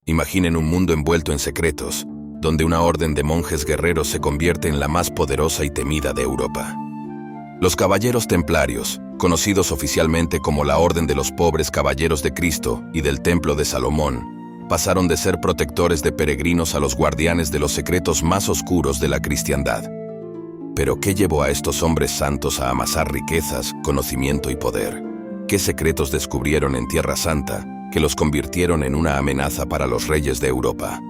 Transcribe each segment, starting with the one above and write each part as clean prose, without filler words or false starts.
Imaginen un mundo envuelto en secretos, donde una orden de monjes guerreros se convierte en la más poderosa y temida de Europa. Los Caballeros Templarios, conocidos oficialmente como la Orden de los Pobres Caballeros de Cristo y del Templo de Salomón, pasaron de ser protectores de peregrinos a los guardianes de los secretos más oscuros de la cristiandad. Pero ¿qué llevó a estos hombres santos a amasar riquezas, conocimiento y poder? ¿Qué secretos descubrieron en Tierra Santa que los convirtieron en una amenaza para los reyes de Europa?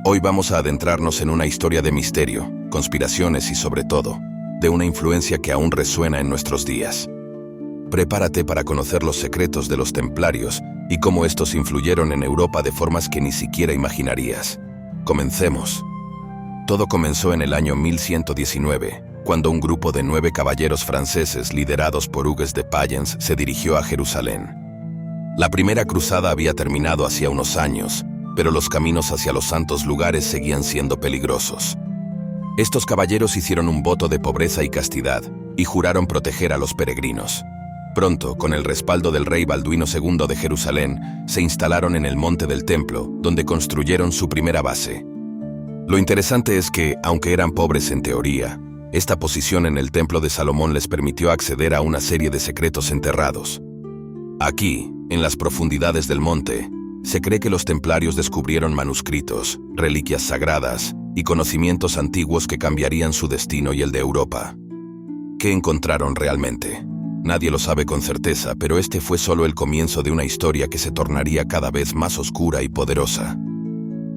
Hoy vamos a adentrarnos en una historia de misterio, conspiraciones y sobre todo, de una influencia que aún resuena en nuestros días. Prepárate para conocer los secretos de los templarios y cómo estos influyeron en Europa de formas que ni siquiera imaginarías. Comencemos. Todo comenzó en el año 1119, cuando un grupo de 9 caballeros franceses liderados por Hugues de Payens se dirigió a Jerusalén. La primera cruzada había terminado hacía unos años, pero los caminos hacia los santos lugares seguían siendo peligrosos. Estos caballeros hicieron un voto de pobreza y castidad y juraron proteger a los peregrinos. Pronto, con el respaldo del rey Balduino II de Jerusalén, se instalaron en el monte del templo, donde construyeron su primera base. Lo interesante es que, aunque eran pobres en teoría, esta posición en el templo de Salomón les permitió acceder a una serie de secretos enterrados. Aquí, en las profundidades del monte, se cree que los templarios descubrieron manuscritos, reliquias sagradas y conocimientos antiguos que cambiarían su destino y el de Europa. ¿Qué encontraron realmente? Nadie lo sabe con certeza, pero este fue solo el comienzo de una historia que se tornaría cada vez más oscura y poderosa.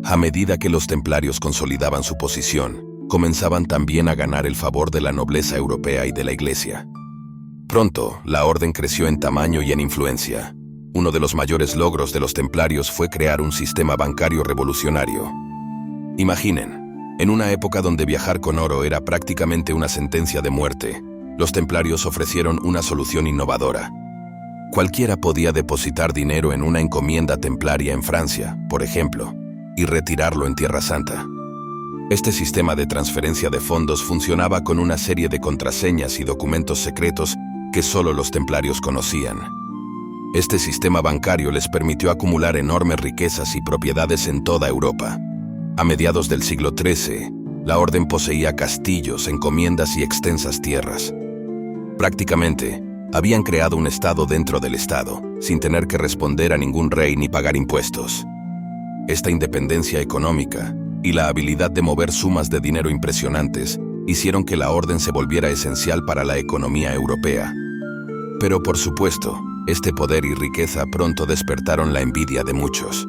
A medida que los templarios consolidaban su posición, comenzaban también a ganar el favor de la nobleza europea y de la Iglesia. Pronto, la orden creció en tamaño y en influencia. Uno de los mayores logros de los templarios fue crear un sistema bancario revolucionario. Imaginen, en una época donde viajar con oro era prácticamente una sentencia de muerte, los templarios ofrecieron una solución innovadora. Cualquiera podía depositar dinero en una encomienda templaria en Francia, por ejemplo, y retirarlo en Tierra Santa. Este sistema de transferencia de fondos funcionaba con una serie de contraseñas y documentos secretos que solo los templarios conocían. Este sistema bancario les permitió acumular enormes riquezas y propiedades en toda Europa. A mediados del siglo XIII, la orden poseía castillos, encomiendas y extensas tierras. Prácticamente, habían creado un estado dentro del estado, sin tener que responder a ningún rey ni pagar impuestos. Esta independencia económica y la habilidad de mover sumas de dinero impresionantes hicieron que la orden se volviera esencial para la economía europea. Pero por supuesto, este poder y riqueza pronto despertaron la envidia de muchos.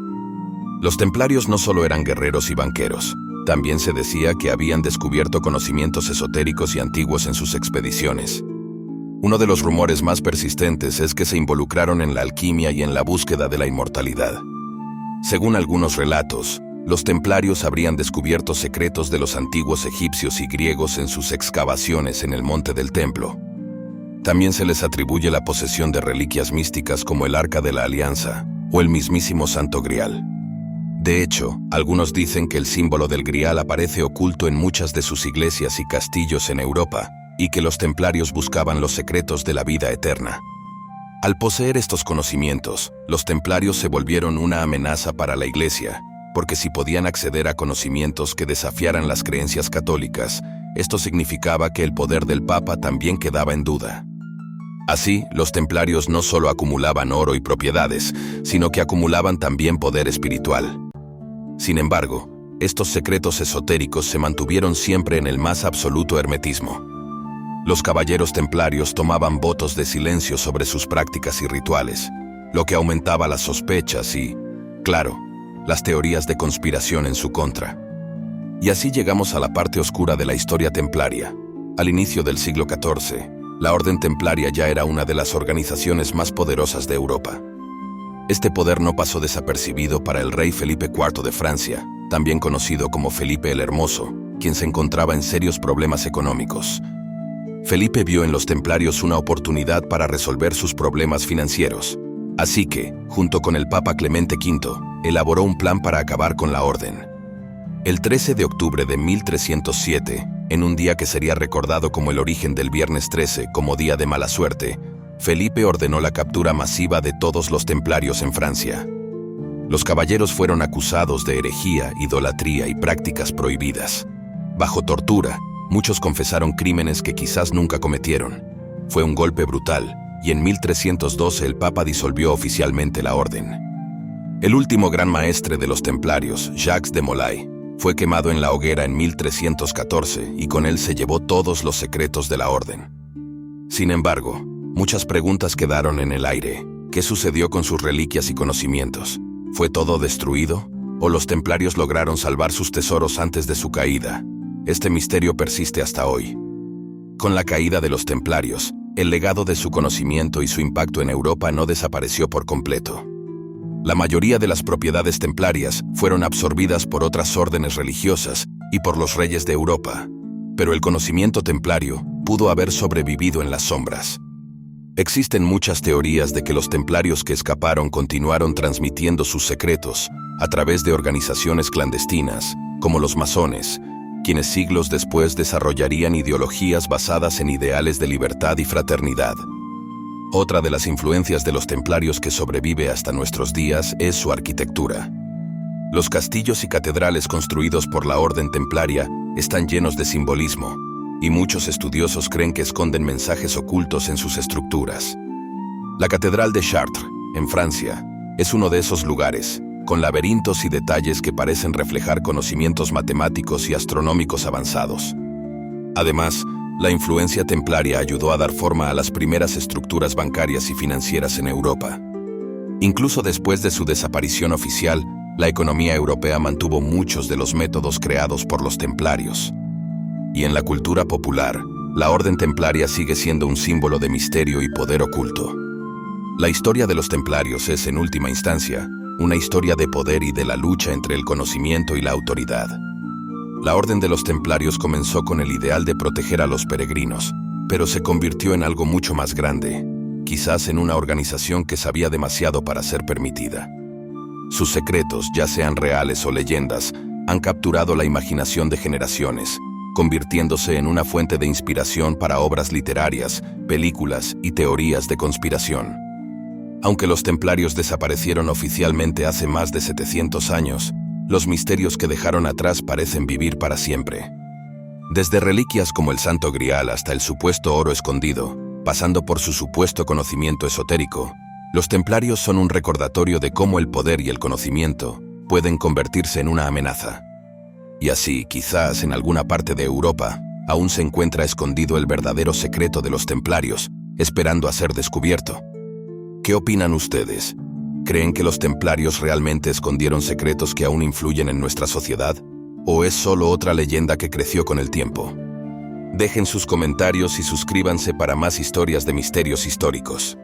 Los templarios no solo eran guerreros y banqueros, también se decía que habían descubierto conocimientos esotéricos y antiguos en sus expediciones. Uno de los rumores más persistentes es que se involucraron en la alquimia y en la búsqueda de la inmortalidad. Según algunos relatos, los templarios habrían descubierto secretos de los antiguos egipcios y griegos en sus excavaciones en el monte del templo. También se les atribuye la posesión de reliquias místicas como el Arca de la Alianza o el mismísimo Santo Grial. De hecho, algunos dicen que el símbolo del Grial aparece oculto en muchas de sus iglesias y castillos en Europa, y que los templarios buscaban los secretos de la vida eterna. Al poseer estos conocimientos, los templarios se volvieron una amenaza para la Iglesia, porque si podían acceder a conocimientos que desafiaran las creencias católicas, esto significaba que el poder del Papa también quedaba en duda. Así, los templarios no solo acumulaban oro y propiedades, sino que acumulaban también poder espiritual. Sin embargo, estos secretos esotéricos se mantuvieron siempre en el más absoluto hermetismo. Los caballeros templarios tomaban votos de silencio sobre sus prácticas y rituales, lo que aumentaba las sospechas y, claro, las teorías de conspiración en su contra. Y así llegamos a la parte oscura de la historia templaria. Al inicio del siglo XIV, la Orden Templaria ya era una de las organizaciones más poderosas de Europa. Este poder no pasó desapercibido para el rey Felipe IV de Francia, también conocido como Felipe el Hermoso, quien se encontraba en serios problemas económicos. Felipe vio en los templarios una oportunidad para resolver sus problemas financieros. Así que, junto con el Papa Clemente V, elaboró un plan para acabar con la orden. El 13 de octubre de 1307, en un día que sería recordado como el origen del Viernes 13 como día de mala suerte, Felipe ordenó la captura masiva de todos los templarios en Francia. Los caballeros fueron acusados de herejía, idolatría y prácticas prohibidas. Bajo tortura, muchos confesaron crímenes que quizás nunca cometieron. Fue un golpe brutal, y en 1312 el Papa disolvió oficialmente la orden. El último gran maestre de los templarios, Jacques de Molay, fue quemado en la hoguera en 1314 y con él se llevó todos los secretos de la orden. Sin embargo, muchas preguntas quedaron en el aire. ¿Qué sucedió con sus reliquias y conocimientos? ¿Fue todo destruido? ¿O los templarios lograron salvar sus tesoros antes de su caída? Este misterio persiste hasta hoy. Con la caída de los templarios, el legado de su conocimiento y su impacto en Europa no desapareció por completo. La mayoría de las propiedades templarias fueron absorbidas por otras órdenes religiosas y por los reyes de Europa, pero el conocimiento templario pudo haber sobrevivido en las sombras. Existen muchas teorías de que los templarios que escaparon continuaron transmitiendo sus secretos a través de organizaciones clandestinas, como los masones, quienes siglos después desarrollarían ideologías basadas en ideales de libertad y fraternidad. Otra de las influencias de los templarios que sobrevive hasta nuestros días es su arquitectura. Los castillos y catedrales construidos por la orden templaria están llenos de simbolismo, y muchos estudiosos creen que esconden mensajes ocultos en sus estructuras. La Catedral de Chartres, en Francia, es uno de esos lugares, con laberintos y detalles que parecen reflejar conocimientos matemáticos y astronómicos avanzados. Además, la influencia templaria ayudó a dar forma a las primeras estructuras bancarias y financieras en Europa. Incluso después de su desaparición oficial, la economía europea mantuvo muchos de los métodos creados por los templarios. Y en la cultura popular, la orden templaria sigue siendo un símbolo de misterio y poder oculto. La historia de los templarios es, en última instancia, una historia de poder y de la lucha entre el conocimiento y la autoridad. La orden de los templarios comenzó con el ideal de proteger a los peregrinos, pero se convirtió en algo mucho más grande, quizás en una organización que sabía demasiado para ser permitida. Sus secretos, ya sean reales o leyendas, han capturado la imaginación de generaciones, convirtiéndose en una fuente de inspiración para obras literarias, películas y teorías de conspiración. Aunque los templarios desaparecieron oficialmente hace más de 700 años, los misterios que dejaron atrás parecen vivir para siempre. Desde reliquias como el Santo Grial hasta el supuesto oro escondido, pasando por su supuesto conocimiento esotérico, los templarios son un recordatorio de cómo el poder y el conocimiento pueden convertirse en una amenaza. Y así, quizás en alguna parte de Europa, aún se encuentra escondido el verdadero secreto de los templarios, esperando a ser descubierto. ¿Qué opinan ustedes? ¿Creen que los templarios realmente escondieron secretos que aún influyen en nuestra sociedad? ¿O es solo otra leyenda que creció con el tiempo? Dejen sus comentarios y suscríbanse para más historias de misterios históricos.